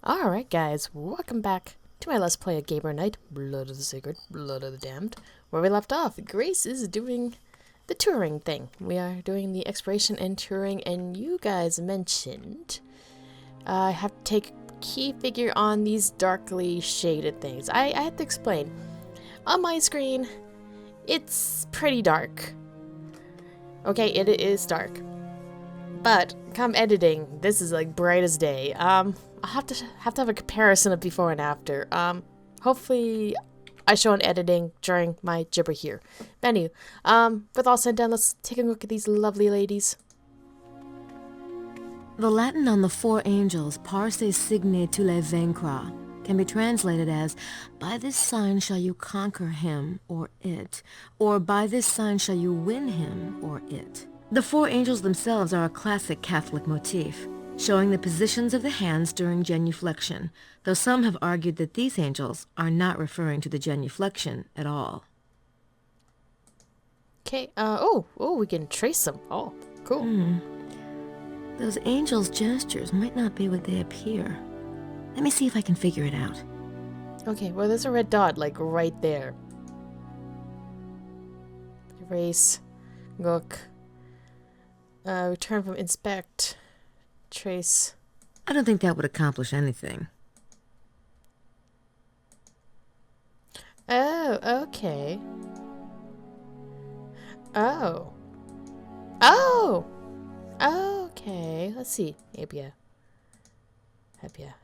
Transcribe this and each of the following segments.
Alright guys, welcome back to my Let's Play of Gabriel Knight, Blood of the Sacred, Blood of the Damned. Where we left off, Grace is doing the touring thing. We are doing the exploration and touring, and you guys mentioned I have to take key figure on these darkly shaded things. I have to explain. On my screen, it's pretty dark. Okay, it is dark. But come editing, this is like bright as day. I'll have to have a comparison of before and after. Hopefully I show an editing during my gibber here. But anyway, with all said and done, let's take a look at these lovely ladies. The Latin on the four angels, Parse signe tu le vaincras, can be translated as, by this sign shall you conquer him or it, or by this sign shall you win him or it. The four angels themselves are a classic Catholic motif, showing the positions of the hands during genuflection, though some have argued that these angels are not referring to the genuflection at all. Okay, we can trace them. Oh, cool. Those angels' gestures might not be what they appear. Let me see if I can figure it out. Okay, well there's a red dot, like, right there. Erase. Look. Return from inspect. Trace. I don't think that would accomplish anything. Oh, okay. Oh. Oh! Okay, let's see. Habia.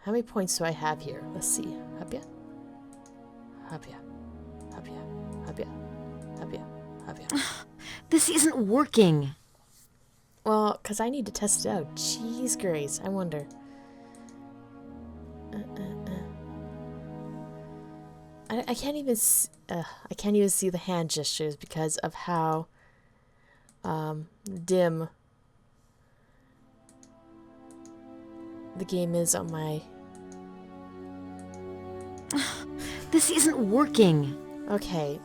How many points do I have here? Let's see. Habia. This isn't working. Well, because I need to test it out. Jeez, Grace. I wonder. I can't even I can't even see the hand gestures because of how dim the game is on my... This isn't working. Okay,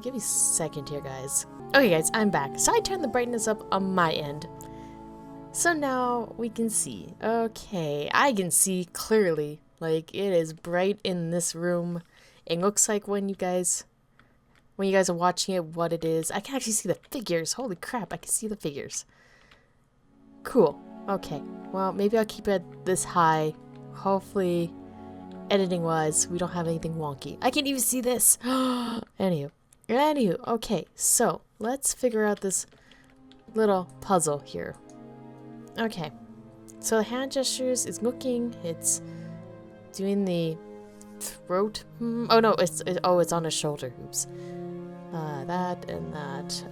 give me a second here, guys. Okay, guys, I'm back. So I turned the brightness up on my end. So now we can see. Okay, I can see clearly. Like, it is bright in this room. It looks like when you guys are watching it, what it is. I can actually see the figures. Holy crap, I can see the figures. Cool. Okay, well, maybe I'll keep it this high. Hopefully, editing-wise, we don't have anything wonky. I can't even see this. Anywho, okay, so let's figure out this little puzzle here. Okay, so the hand gestures is looking, it's doing the throat. Oh no, it's on the shoulder. Oops. That and that.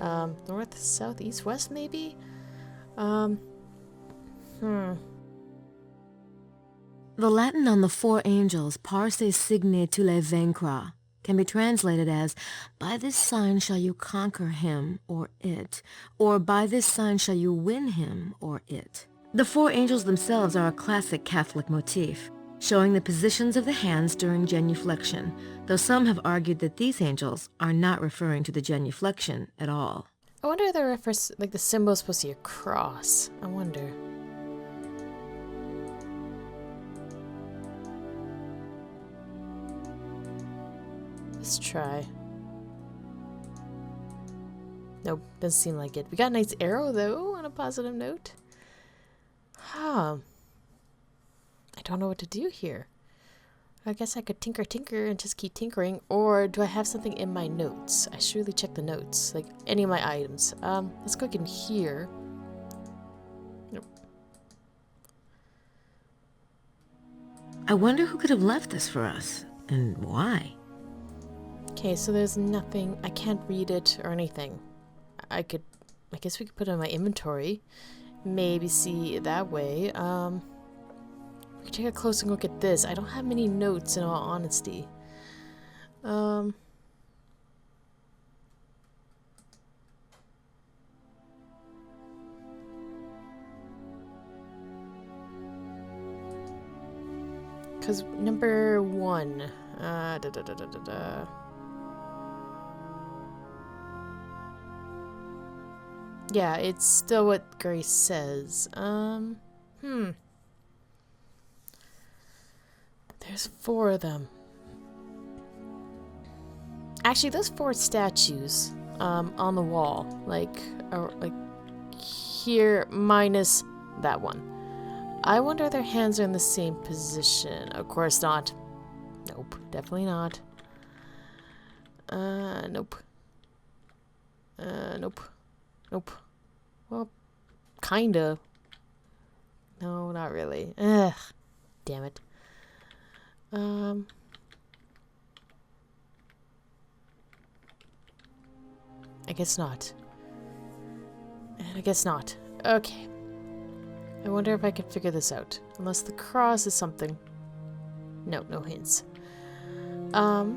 North, south, east, west, maybe. The Latin on the four angels, Parse signe tu le vaincras, can be translated as, by this sign shall you conquer him or it, or by this sign shall you win him or it. The four angels themselves are a classic Catholic motif, showing the positions of the hands during genuflection, though some have argued that these angels are not referring to the genuflection at all. I wonder if the reference, like the symbol is supposed to be a cross. I wonder. Let's try. Nope, doesn't seem like it. We got a nice arrow though, on a positive note. Huh. I don't know what to do here. I guess I could tinker and just keep tinkering, or do I have something in my notes? I should really check the notes, like any of my items. Let's go in here. Nope. I wonder who could have left this for us, and why? Okay, so there's nothing. I can't read it or anything. I guess we could put it in my inventory. Maybe see it that way. We can take a closer look at this. I don't have many notes in all honesty. Because number one. Yeah, it's still what Grace says. There's 4 of them. Actually, those 4 statues on the wall, like here minus that one. I wonder if their hands are in the same position. Of course not. Nope, definitely not. Nope. Nope. Nope. Well, kinda. No, not really. Ugh. Damn it. I guess not. And I guess not. Okay. I wonder if I can figure this out. Unless the cross is something. No, no hints. I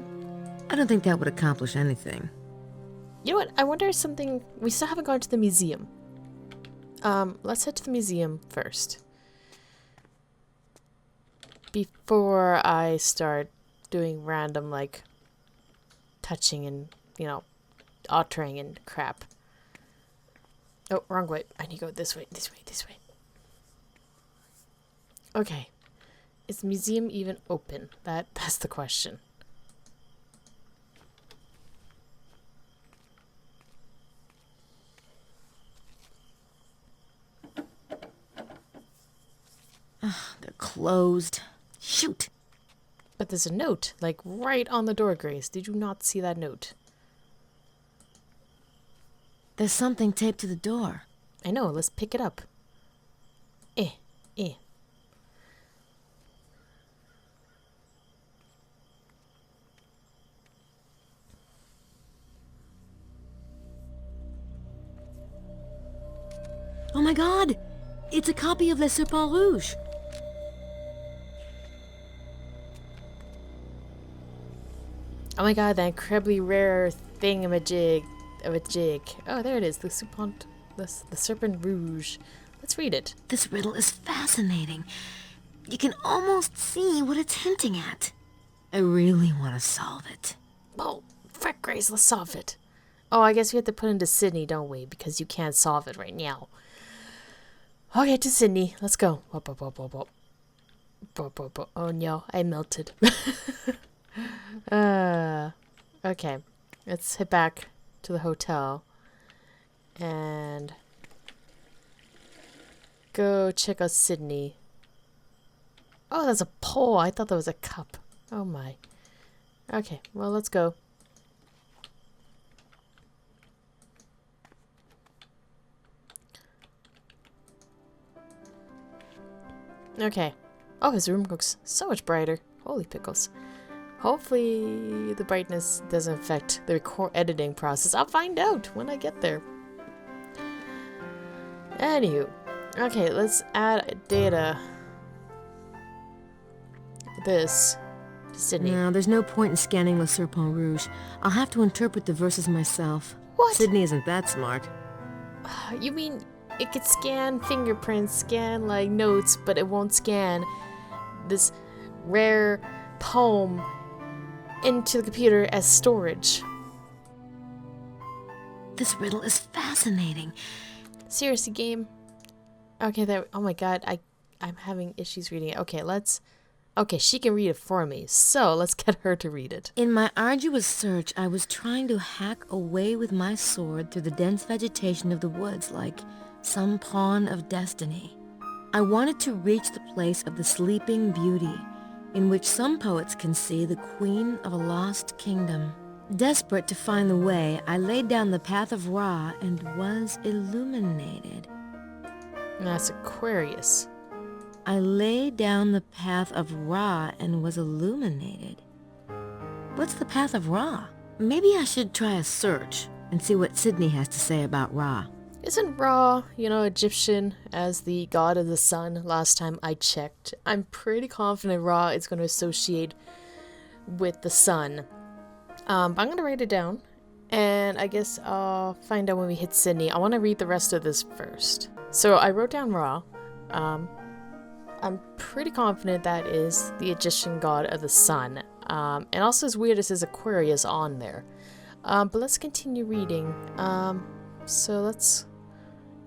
don't think that would accomplish anything. You know what? I wonder if something... We still haven't gone to the museum. Let's head to the museum first. Before I start doing random, like, touching and, you know, altering and crap. Oh, wrong way. I need to go this way, this way, this way. Okay. Is the museum even open? That's the question. They're closed. Shoot! But there's a note, like, right on the door, Grace. Did you not see that note? There's something taped to the door. I know, let's pick it up. Eh. Oh my god! It's a copy of Le Serpent Rouge! Oh my god, that incredibly rare thingamajig of a jig. Oh, there it is, the Serpent Rouge. Let's read it. This riddle is fascinating. You can almost see what it's hinting at. I really want to solve it. Oh, frick, Grace, let's solve it. Oh, I guess we have to put into Sydney, don't we? Because you can't solve it right now. Okay, to Sydney. Let's go. Oh no, I melted. Okay. Let's head back to the hotel. And go check out Sydney. Oh, that's a pole. I thought that was a cup. Oh my. Okay, well, let's go. Okay. Oh, his room looks so much brighter. Holy pickles. Hopefully the brightness doesn't affect the editing process. I'll find out when I get there. Anywho. Okay, let's add data. This to Sydney. No, there's no point in scanning Le Serpent Rouge. I'll have to interpret the verses myself. What? Sydney isn't that smart. You mean it could scan fingerprints, scan like notes, but it won't scan this rare poem into the computer as storage? This riddle is fascinating. Seriously, game. Okay, there. Oh my god, I'm having issues reading it. Okay, okay, she can read it for me, so let's get her to read it. In my arduous search, I was trying to hack away with my sword through the dense vegetation of the woods like some pawn of destiny. I wanted to reach the place of the sleeping beauty, in which some poets can see the queen of a lost kingdom. Desperate to find the way, I laid down the path of Ra and was illuminated. That's Aquarius. I laid down the path of Ra and was illuminated. What's the path of Ra? Maybe I should try a search and see what Sydney has to say about Ra. Isn't Ra, Egyptian as the god of the sun? Last time I checked. I'm pretty confident Ra is going to associate with the sun. I'm going to write it down. And I guess I'll find out when we hit Sydney. I want to read the rest of this first. So I wrote down Ra. I'm pretty confident that is the Egyptian god of the sun. And also as weird as his Aquarius on there. But let's continue reading. So let's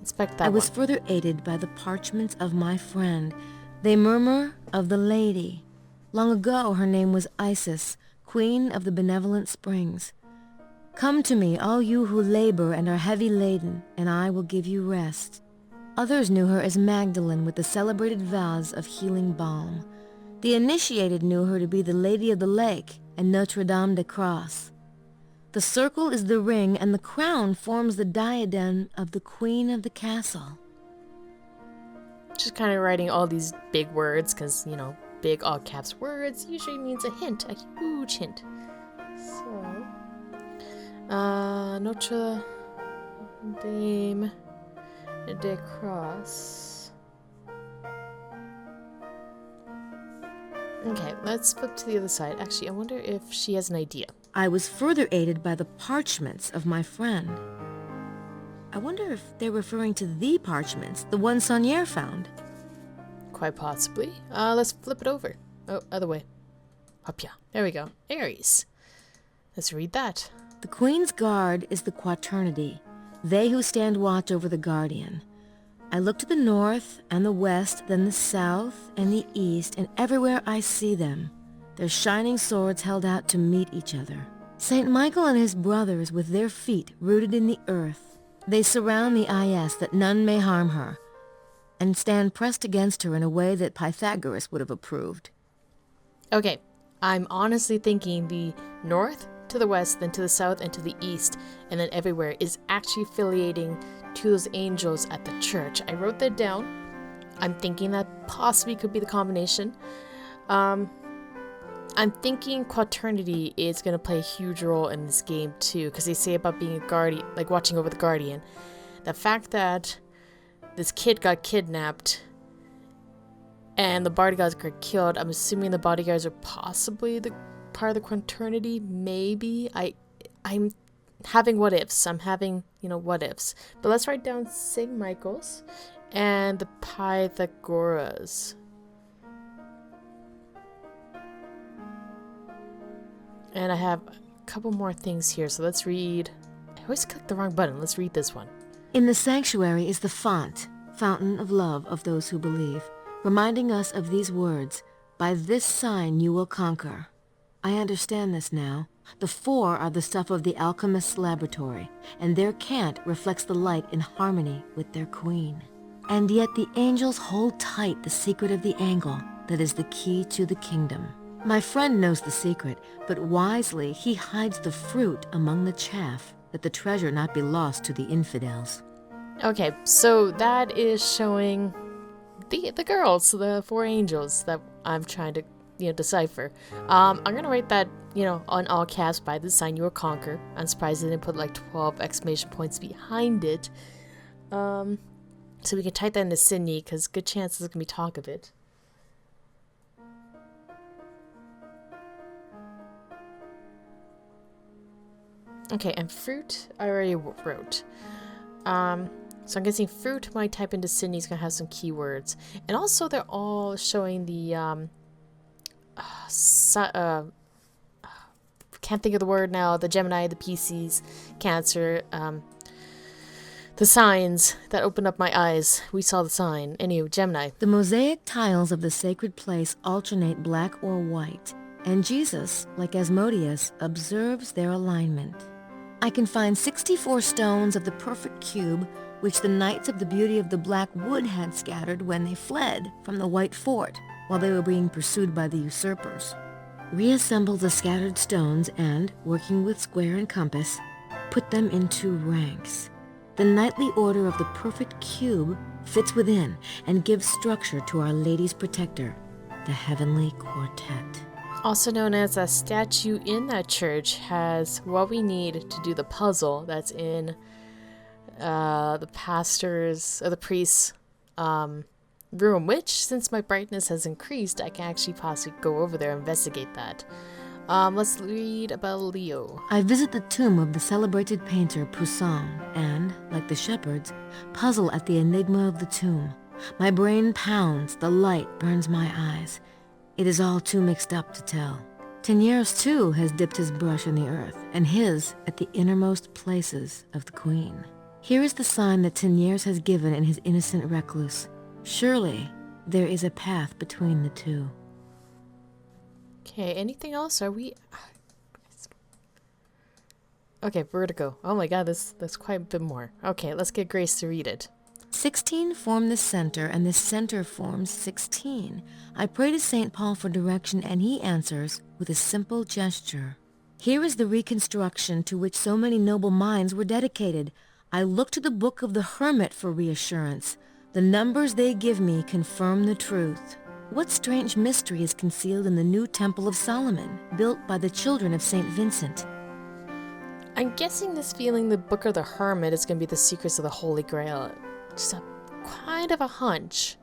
inspect that I was one. further aided by the parchments of my friend. They murmur of the lady. Long ago her name was Isis, queen of the benevolent springs. Come to me, all you who labor and are heavy laden, and I will give you rest. Others knew her as Magdalene with the celebrated vows of healing balm. The initiated knew her to be the Lady of the Lake and Notre Dame de Cross. The circle is the ring, and the crown forms the diadem of the queen of the castle. Just kind of writing all these big words because, you know, big all caps words usually means a hint, a huge hint. So, Notre Dame de Cross. Okay, let's flip to the other side. Actually, I wonder if she has an idea. I was further aided by the parchments of my friend. I wonder if they're referring to the parchments, the one Saunier found. Quite possibly. Let's flip it over. Oh, other way. Up, yeah. There we go. Aries. Let's read that. The Queen's Guard is the Quaternity, they who stand watch over the Guardian. I look to the north and the west, then the south and the east, and everywhere I see them, their shining swords held out to meet each other. St. Michael and his brothers with their feet rooted in the earth, they surround the Ias that none may harm her, and stand pressed against her in a way that Pythagoras would have approved. Okay, I'm honestly thinking the north to the west, then to the south and to the east, and then everywhere is actually affiliating to those angels at the church. I wrote that down. I'm thinking that possibly could be the combination. I'm thinking Quaternity is going to play a huge role in this game too, because they say about being a guardian, like watching over the guardian. The fact that this kid got kidnapped and the bodyguards got killed, I'm assuming the bodyguards are possibly the part of the Quaternity. Maybe. I'm having what ifs. I'm having, what ifs. But let's write down St. Michael's and the Pythagoras. And I have a couple more things here, so let's read. I always click the wrong button. Let's read this one. In the sanctuary is the font, fountain of love of those who believe, reminding us of these words, by this sign you will conquer. I understand this now. The four are the stuff of the alchemist's laboratory, and their cant reflects the light in harmony with their queen. And yet the angels hold tight the secret of the angle that is the key to the kingdom. My friend knows the secret, but wisely he hides the fruit among the chaff, that the treasure not be lost to the infidels. Okay, so that is showing the girls, the four angels that I'm trying to decipher. I'm gonna write that on all caps, by this sign you will conquer. I'm surprised they didn't put like 12 exclamation points behind it. So we can type that into Sydney, because good chance there's gonna be talk of it. Okay, and fruit I already wrote. So I'm guessing fruit might type into Sydney's gonna have some keywords, and also they're all showing the can't think of the word now. The Gemini, the Pisces, Cancer, the signs that opened up my eyes. We saw the sign. Anyway, Gemini. The mosaic tiles of the sacred place alternate black or white, and Jesus, like Asmodeus, observes their alignment. I can find 64 stones of the perfect cube, which the knights of the beauty of the black wood had scattered when they fled from the white fort while they were being pursued by the usurpers. Reassemble the scattered stones and, working with square and compass, put them into ranks. The knightly order of the perfect cube fits within and gives structure to Our Lady's protector, the Heavenly Quartet. Also known as a statue in that church, has what we need to do the puzzle that's in the pastor's or the priest's room, which, since my brightness has increased, I can actually possibly go over there and investigate that. Let's read about Leo. I visit the tomb of the celebrated painter Poussin and, like the shepherds, puzzle at the enigma of the tomb. My brain pounds, the light burns my eyes. It is all too mixed up to tell. Teniers, too, has dipped his brush in the earth, and his at the innermost places of the queen. Here is the sign that Teniers has given in his innocent recluse. Surely there is a path between the two. Okay, anything else? Are we... Okay, vertigo. Oh my god, that's quite a bit more. Okay, let's get Grace to read it. 16 form the center, and the center forms 16. I pray to St. Paul for direction, and he answers with a simple gesture. Here is the reconstruction to which so many noble minds were dedicated. I look to the book of the hermit for reassurance. The numbers they give me confirm the truth. What strange mystery is concealed in the new Temple of Solomon, built by the children of St. Vincent? I'm guessing this feeling the Book of the Hermit is going to be the secrets of the Holy Grail. Just a kind of a hunch.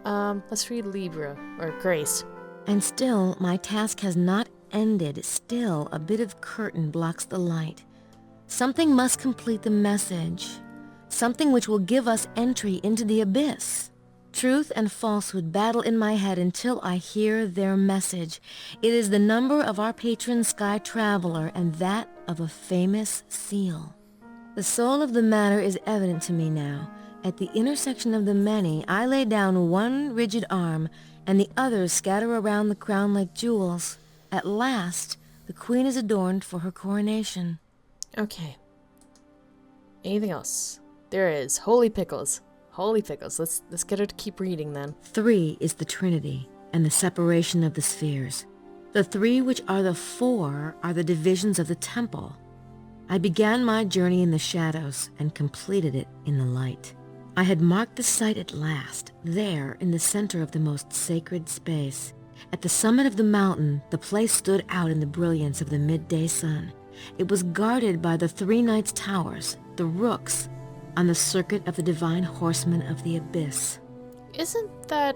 Let's read Libra, or Grace. And still, my task has not ended. Still, a bit of curtain blocks the light. Something must complete the message. Something which will give us entry into the abyss. Truth and falsehood battle in my head until I hear their message. It is the number of our patron sky traveler and that of a famous seal. The soul of the matter is evident to me now. At the intersection of the many, I lay down one rigid arm, and the others scatter around the crown like jewels. At last, the queen is adorned for her coronation. Okay. Anything else? There is. Holy pickles. Holy pickles. Let's get her to keep reading then. 3 is the Trinity, and the separation of the spheres. The 3 which are the 4 are the divisions of the temple. I began my journey in the shadows and completed it in the light. I had marked the site at last, there in the center of the most sacred space. At the summit of the mountain, the place stood out in the brilliance of the midday sun. It was guarded by the 3 knights' towers, the rooks, on the circuit of the divine horsemen of the abyss. Isn't that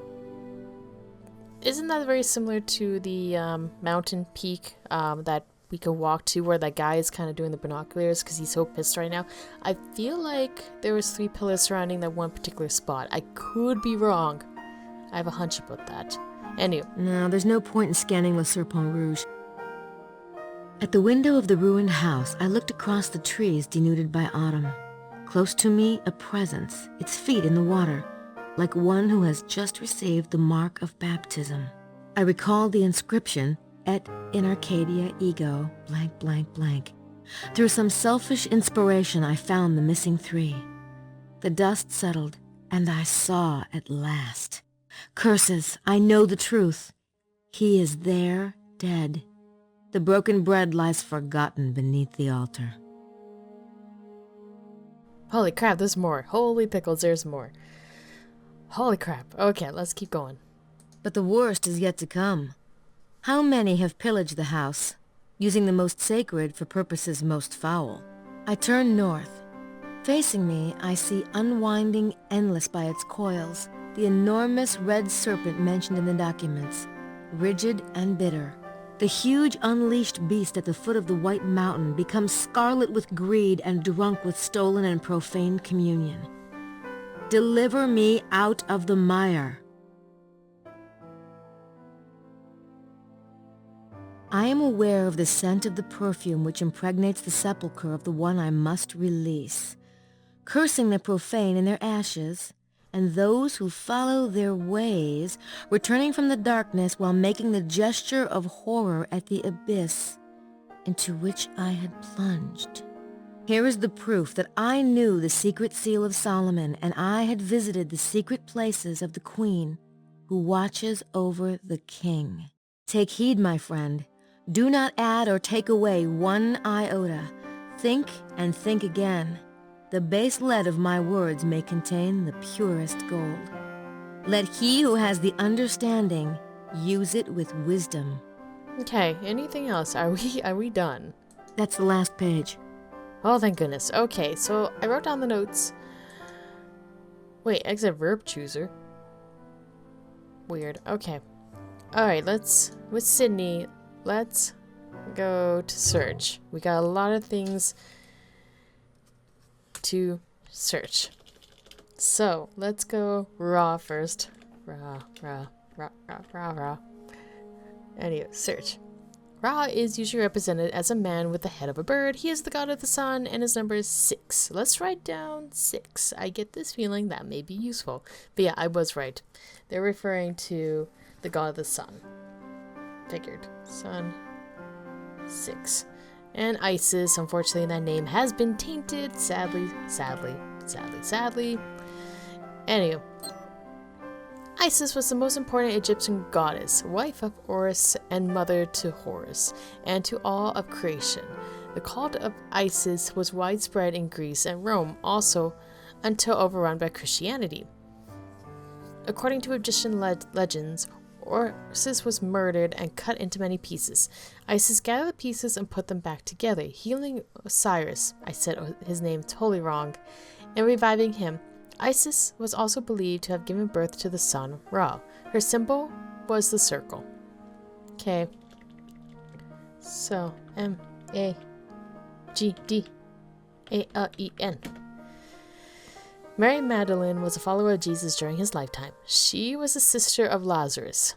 very similar to the mountain peak that we could walk to, where that guy is kind of doing the binoculars because he's so pissed right now? I feel like there was 3 pillars surrounding that one particular spot. I could be wrong. I have a hunch about that. Anyway. No, there's no point in scanning Le Serpent Rouge. At the window of the ruined house, I looked across the trees denuded by autumn. Close to me, a presence, its feet in the water, like one who has just received the mark of baptism. I recalled the inscription, Et in Arcadia ego, blank, blank, blank. Through some selfish inspiration, I found the missing 3. The dust settled, and I saw at last. Curses, I know the truth. He is there, dead. The broken bread lies forgotten beneath the altar. Holy crap, there's more. Holy pickles, there's more. Holy crap. Okay, let's keep going. But the worst is yet to come. How many have pillaged the house, using the most sacred for purposes most foul? I turn north. Facing me, I see unwinding endless by its coils, the enormous red serpent mentioned in the documents, rigid and bitter. The huge unleashed beast at the foot of the white mountain becomes scarlet with greed and drunk with stolen and profaned communion. Deliver me out of the mire. I am aware of the scent of the perfume which impregnates the sepulchre of the one I must release, cursing the profane in their ashes, and those who follow their ways, returning from the darkness while making the gesture of horror at the abyss into which I had plunged. Here is the proof that I knew the secret seal of Solomon, and I had visited the secret places of the queen who watches over the king. Take heed, my friend. Do not add or take away one iota. Think and think again. The base lead of my words may contain the purest gold. Let he who has the understanding use it with wisdom. Okay, anything else? Are we done? That's the last page. Oh, thank goodness. Okay, so I wrote down the notes. Wait, exit verb chooser. Weird. Okay. Alright, with Sydney, let's go to search. We got a lot of things to search. So, let's go raw first. Raw. Anyway, search. Ra is usually represented as a man with the head of a bird. He is the god of the sun, and his number is 6. Let's write down 6. I get this feeling that may be useful. But yeah, I was right. They're referring to the god of the sun. Figured. Sun 6. And Isis, unfortunately, that name has been tainted. Sadly. Anywho. Isis was the most important Egyptian goddess, wife of Horus and mother to Horus, and to all of creation. The cult of Isis was widespread in Greece and Rome also until overrun by Christianity. According to Egyptian legends, Isis was murdered and cut into many pieces. Isis gathered the pieces and put them back together, healing Osiris, I said his name totally wrong, and reviving him. Isis was also believed to have given birth to the sun, Ra. Her symbol was the circle. Okay. So, M-A-G-D-A-L-E-N. Mary Magdalene was a follower of Jesus during his lifetime. She was the sister of Lazarus,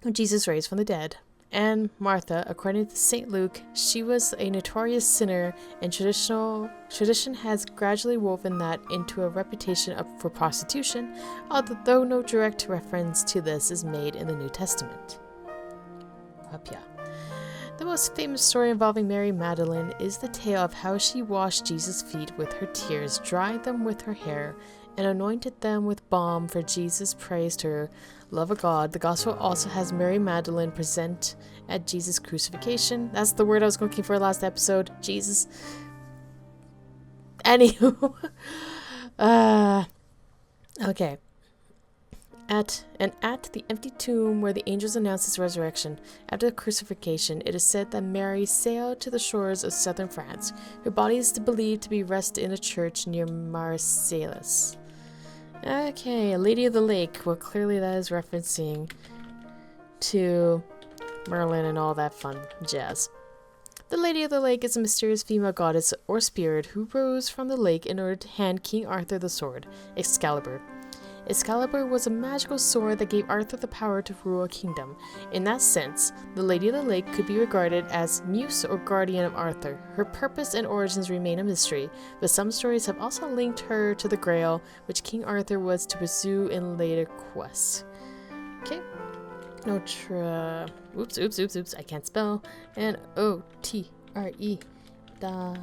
who Jesus raised from the dead. And Martha, according to St. Luke, she was a notorious sinner, and tradition has gradually woven that into a reputation for prostitution, although no direct reference to this is made in the New Testament. The most famous story involving Mary Magdalene is the tale of how she washed Jesus' feet with her tears, dried them with her hair, and anointed them with balm for Jesus praised her love of God. The gospel also has Mary Magdalene present at Jesus' crucifixion. That's the word I was looking for last episode. Jesus. Anywho. Okay. At the empty tomb where the angels announced his resurrection after the crucifixion, it is said that Mary sailed to the shores of southern France. Her body is believed to be rested in a church near Marseilles. Okay, Lady of the Lake. Well, clearly that is referencing to Merlin and all that fun jazz. The Lady of the Lake is a mysterious female goddess or spirit who rose from the lake in order to hand King Arthur the sword, Excalibur. Excalibur was a magical sword that gave Arthur the power to rule a kingdom. In that sense, the Lady of the Lake could be regarded as muse or guardian of Arthur. Her purpose and origins remain a mystery, but some stories have also linked her to the Grail, which King Arthur was to pursue in later quests. Okay. Oops, I can't spell. N-O-T-R-E. That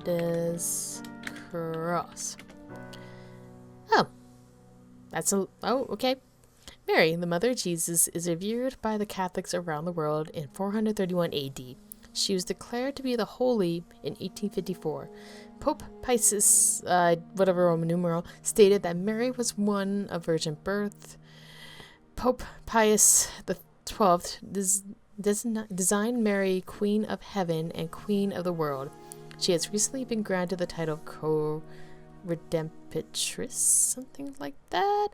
is cross. Okay. Mary, the mother of Jesus, is revered by the Catholics around the world in 431 AD. She was declared to be the Holy in 1854. Pope Pius, whatever Roman numeral, stated that Mary was one of virgin birth. Pope Pius XII designed Mary Queen of Heaven and Queen of the World. She has recently been granted the title of Redemptrix, something like that.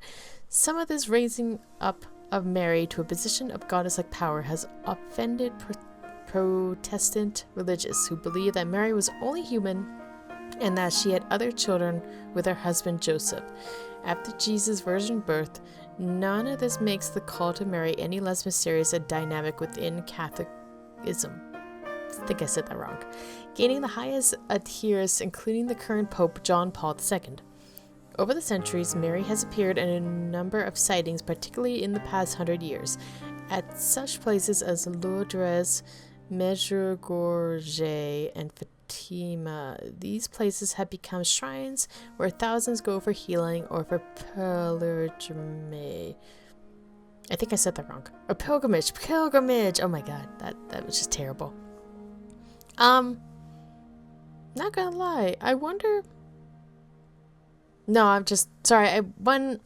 Some of this raising up of Mary to a position of goddess-like power has offended Protestant religious who believe that Mary was only human and that she had other children with her husband Joseph. After Jesus' virgin birth, none of this makes the cult of Mary any less mysterious and dynamic within Catholicism. I think I said that wrong. Gaining the highest adherents, including the current Pope John Paul II. Over the centuries, Mary has appeared in a number of sightings, particularly in the past 100 years, at such places as Lourdes, Medjugorje, and Fatima. These places have become shrines where thousands go for healing or for pilgrimage. I think I said that wrong. Or pilgrimage. Oh my god, that was just terrible. Not gonna lie, I wonder. No, I'm just sorry. When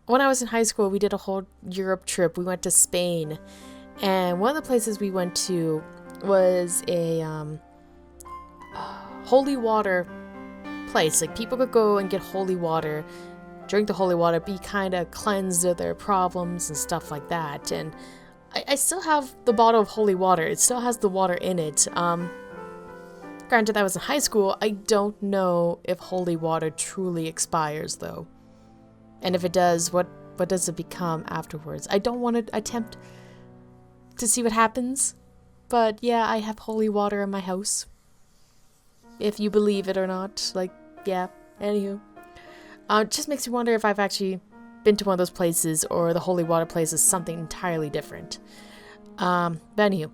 I was in high school, we did a whole Europe trip. We went to Spain, and one of the places we went to was a holy water place. Like, people could go and get holy water, drink the holy water, be kind of cleansed of their problems and stuff like that. And I still have the bottle of holy water. It still has the water in it. Granted, that was in high school. I don't know if holy water truly expires, though. And if it does, what does it become afterwards? I don't want to attempt to see what happens. But yeah, I have holy water in my house. If you believe it or not. Like, yeah. Anywho. It just makes me wonder if I've actually been to one of those places, or the holy water place is something entirely different. But anywho,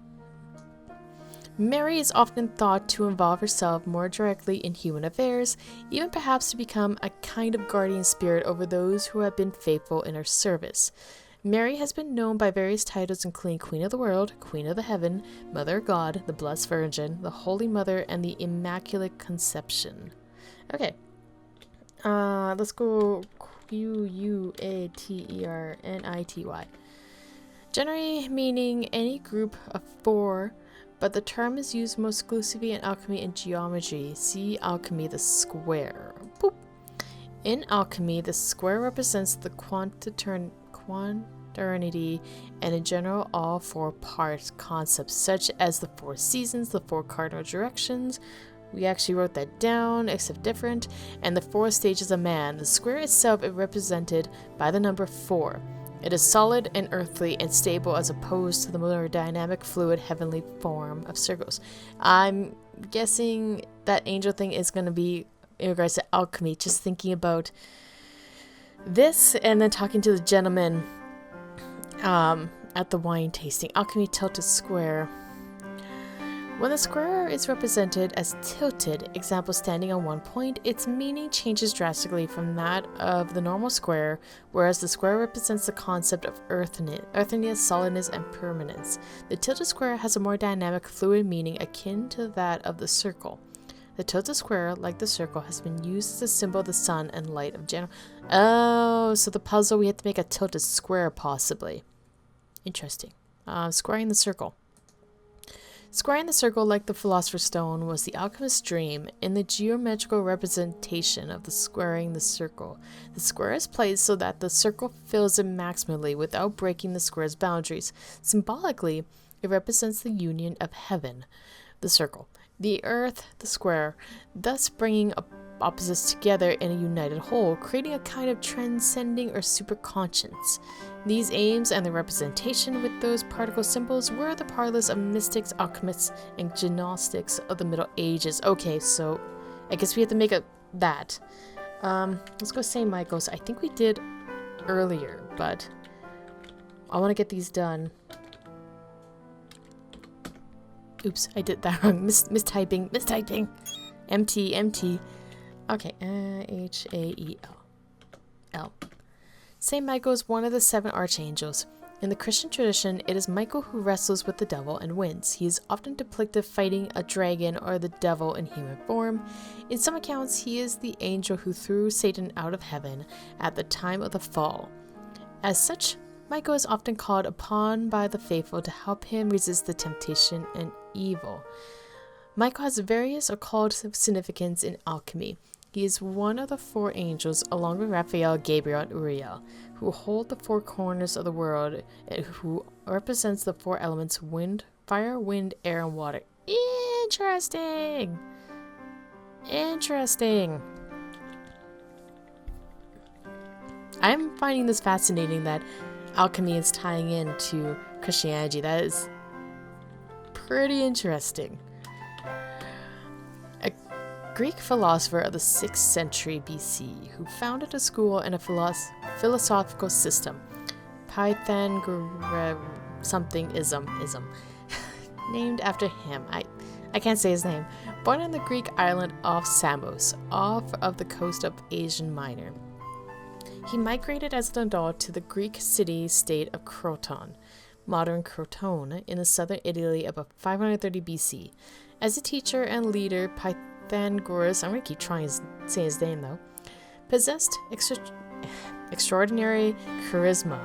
Mary is often thought to involve herself more directly in human affairs, even perhaps to become a kind of guardian spirit over those who have been faithful in her service. Mary has been known by various titles including Queen of the World, Queen of the Heaven, Mother of God, the Blessed Virgin, the Holy Mother, and the Immaculate Conception. Okay. Let's go Quaternity. Generally meaning any group of four, but the term is used most exclusively in alchemy and geometry. See alchemy, the square. Boop. In alchemy, the square represents the quaternity and in general all four parts concepts such as the four seasons, the four cardinal directions. We actually wrote that down, except different. And the four stages of man. The square itself is represented by the number 4. It is solid and earthly and stable as opposed to the more dynamic, fluid, heavenly form of circles. I'm guessing that angel thing is going to be in regards to alchemy. Just thinking about this and then talking to the gentleman at the wine tasting. Alchemy tilted square. When the square is represented as tilted, example standing on one point, its meaning changes drastically from that of the normal square, whereas the square represents the concept of earthiness, solidness, and permanence. The tilted square has a more dynamic, fluid meaning akin to that of the circle. The tilted square, like the circle, has been used as a symbol of the sun and light of general. Oh, so the puzzle, we have to make a tilted square, possibly. Interesting. Squaring the circle. Squaring the circle, like the Philosopher's Stone, was the alchemist's dream in the geometrical representation of the squaring the circle. The square is placed so that the circle fills it maximally without breaking the square's boundaries. Symbolically, it represents the union of heaven, the circle, the earth, the square, thus bringing opposites together in a united whole, creating a kind of transcending or superconscience. These aims and the representation with those particle symbols were the parlors of mystics, alchemists, and gnostics of the Middle Ages. Okay, so I guess we have to make that. Let's go St. Michael's. I think we did earlier, but I want to get these done. Oops, I did that wrong. Mistyping. MT. Okay, H-A-E-L. St. Michael is one of the 7 archangels. In the Christian tradition, it is Michael who wrestles with the devil and wins. He is often depicted fighting a dragon or the devil in human form. In some accounts, he is the angel who threw Satan out of heaven at the time of the fall. As such, Michael is often called upon by the faithful to help him resist the temptation and evil. Michael has various occult significance in alchemy. He is one of the 4 angels, along with Raphael, Gabriel, and Uriel, who hold the 4 corners of the world, who represents the 4 elements: wind, fire, wind, air, and water. Interesting! I'm finding this fascinating that alchemy is tying into Christianity. That is pretty interesting. Greek philosopher of the 6th century BC, who founded a school and a philosophical system, Pythagoreanism, named after him. I can't say his name. Born on the Greek island of Samos, off of the coast of Asia Minor. He migrated as an adult to the Greek city-state of Croton, modern Crotone, in the southern Italy about 530 BC. As a teacher and leader, Pythagoras, I'm going to keep trying to say his name though, possessed extraordinary charisma.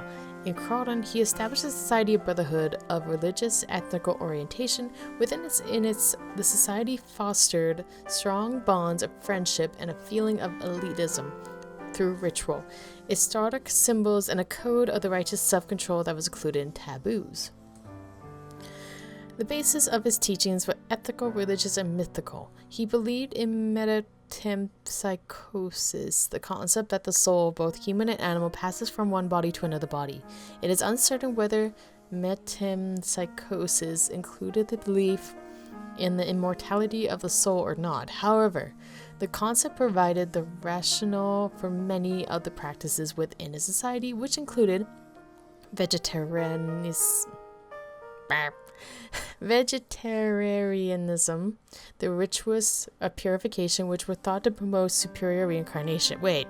In Croton, he established a society of brotherhood of religious ethnical orientation. Within the society fostered strong bonds of friendship and a feeling of elitism through ritual, historic symbols, and a code of the righteous self-control that was included in taboos. The basis of his teachings were ethical, religious, and mythical. He believed in metempsychosis, the concept that the soul, both human and animal, passes from one body to another body. It is uncertain whether metempsychosis included the belief in the immortality of the soul or not. However, the concept provided the rationale for many of the practices within a society, which included vegetarianism. Vegetarianism, the rituals of purification which were thought to promote superior reincarnation. Wait,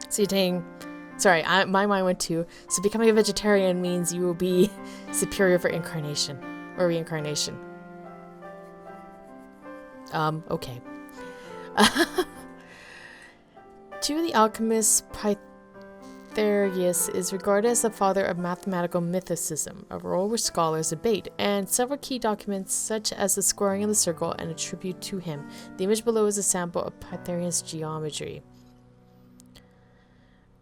so you're saying, sorry, my mind went to, so becoming a vegetarian means you will be superior for incarnation, or reincarnation. Okay. To the alchemist, Pythagoras is regarded as the father of mathematical mythicism, a role which scholars debate, and several key documents such as the squaring of the circle and a tribute to him. The image below is a sample of Pythagoras geometry.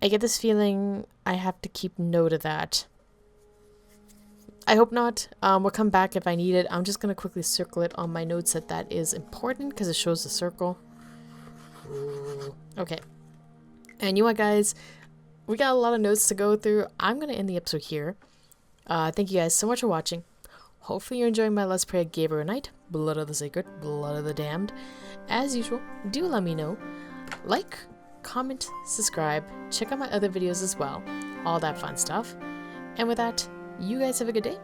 I get this feeling I have to keep note of that. I hope not. We'll come back if I need it. I'm just going to quickly circle it on my notes that is important because it shows the circle. Okay. And you know what, guys? We got a lot of notes to go through. I'm going to end the episode here. Thank you guys so much for watching. Hopefully you're enjoying my Let's Play of Gabriel Knight, Blood of the Sacred, Blood of the Damned. As usual, do let me know. Like, comment, subscribe, check out my other videos as well. All that fun stuff. And with that, you guys have a good day,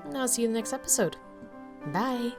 and I'll see you in the next episode. Bye!